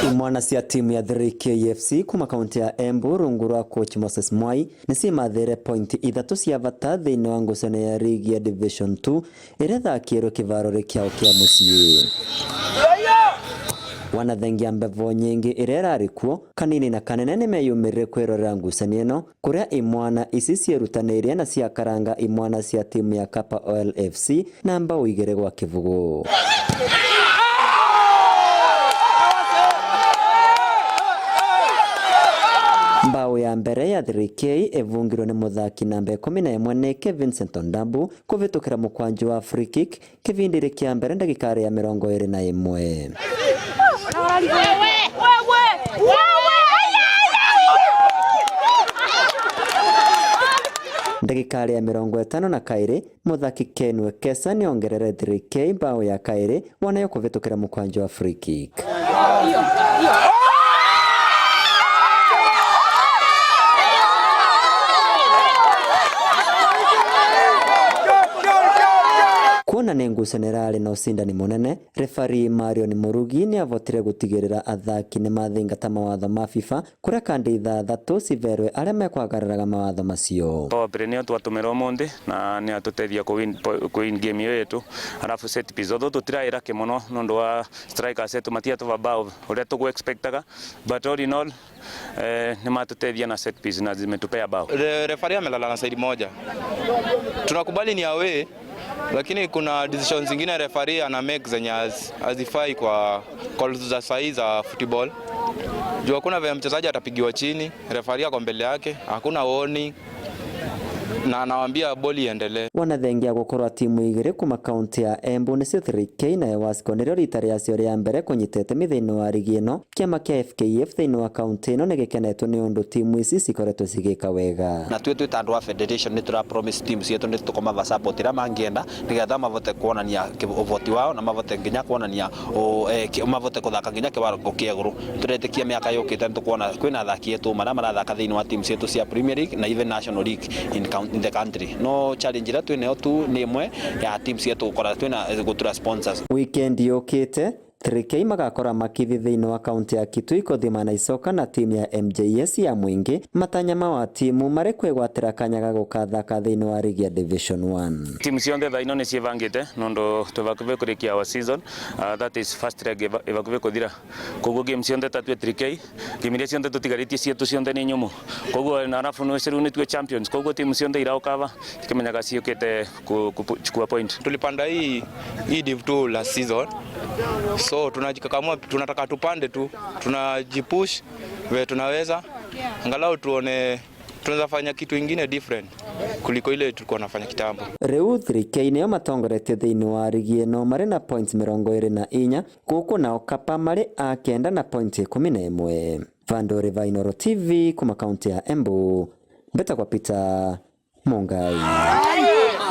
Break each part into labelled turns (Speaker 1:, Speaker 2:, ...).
Speaker 1: Imwana cia timu ya 3K FC kuma kaunti ya Embu rungu rwa coach Moses Mwai nicimathere point 3 cia bata thiini wa ngucanio ya ligi ya Division 2 iria thakirwo kivarori kiao kia mucii. Wanathengia mbevo nyingi iria irarikuo kanini na kanene nimeyumirire kwirorera ngucanio ino kuria imwana ici cierutanĩirie na ciakaranga imwana cia timu ya Kapa Oil FC na mbao 2 gwa kivugo. Mbao ya mbere ya 3K evungirwo ni muthaki namba 11 ni Kevin Sentondambu kuvitukira mukwanju wa free kick kivindire kia mbere ndagika ya 21. Ndagika ya 52 muthaki Ken Wekesa ni ongerere 3K mbao ya kairi wanayo kuvitukira mukwanju wa free kick. Kuona ni ngucanio na ucindani munene, referee Marion Murugi ni avotire gutigirira athaki ni mathingata mawatho ma FIFA kuria kandi 3 civerwe aria mekwagararaga mawatho macio.
Speaker 2: Preneo twatumira umundi na ni atutethia ku win game yetu arafu set piece otho tutiraira kimuno nondu wa striker set matia tubabao uria tugu expectaga but all in all ni matutethia na set piece na zimetupea bao.
Speaker 3: Referee amelala na side moja. Tunakubali ni away, lakini kuna decisions zingine referee ana make zenye hazifai kwa calls za sahihi za football. Juu hakuna vile mchezaji atapigiwa chini, referee ako mbele yake, hakuna warning na anawaambia boli iendelee.
Speaker 1: Wanathengia gukorwa timu 2 kuma kaunti ya Embu ni 3K na Ewasco nirio rita riacio ria mbere kunyitete mithiini wa ligi ino. Kiama kia FKF thiini wa kaunti ino nigikenetwo ni undu timu ici cikoretwo cigika wega.
Speaker 4: Na twe tandu wa federation ni tura promise teams yetu ni tukoma support ira mangienda nigetha mavote kuonania uvoti wao na mavote nginya kuonania mavote kuthaka nginya kiwaro kieguru. Turetikia miaka yukite tukuona kwina athaki yetu marathaka thiini wa teams yetu cia Premier League na even National League in the country. No challenge ira twine tu ni imwe ya teams yetu gukora twina gutura sponsors.
Speaker 1: Weekend yokite 3K magakora makithi thiini wa kaunti ya Kitui kuthima na icoka na timu ya MJS ya Mwingi matanya wa timu mari kwigwatira kanyaga gukathaka thiini wa ligi ya Division 1.
Speaker 2: Timu cionthe thaino ni cievangite nondo tuvakuve kurikia our season that is first leg evakuve kuthira koguo game cionthe tatwe 3K game iria cionthe tutigaritie cietu cionthe ni nyumu koguo na arafu no ciru ni twe champions koguo timu cionthe iraukava kimenyaga ciukite kuchukua point.
Speaker 3: Tulipanda hii Div 2 last season, so tunajikakamua, tunataka tupande tu, tunajipush vile tunaweza angalau tuone tunaweza fanya kitu kingine different kuliko ile tulikuwa nafanya kitambo.
Speaker 1: Reu 3K niyo matongoretie thiini wa ligi ino mari na points 24 guku nao Kapa mari a kenda na point 11. Vandore Vainoro TV kuma kaunti ya Embu. Mbeta kwa Peter Mongai.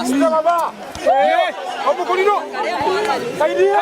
Speaker 1: Sida baba. Hapo kulino. Saidia.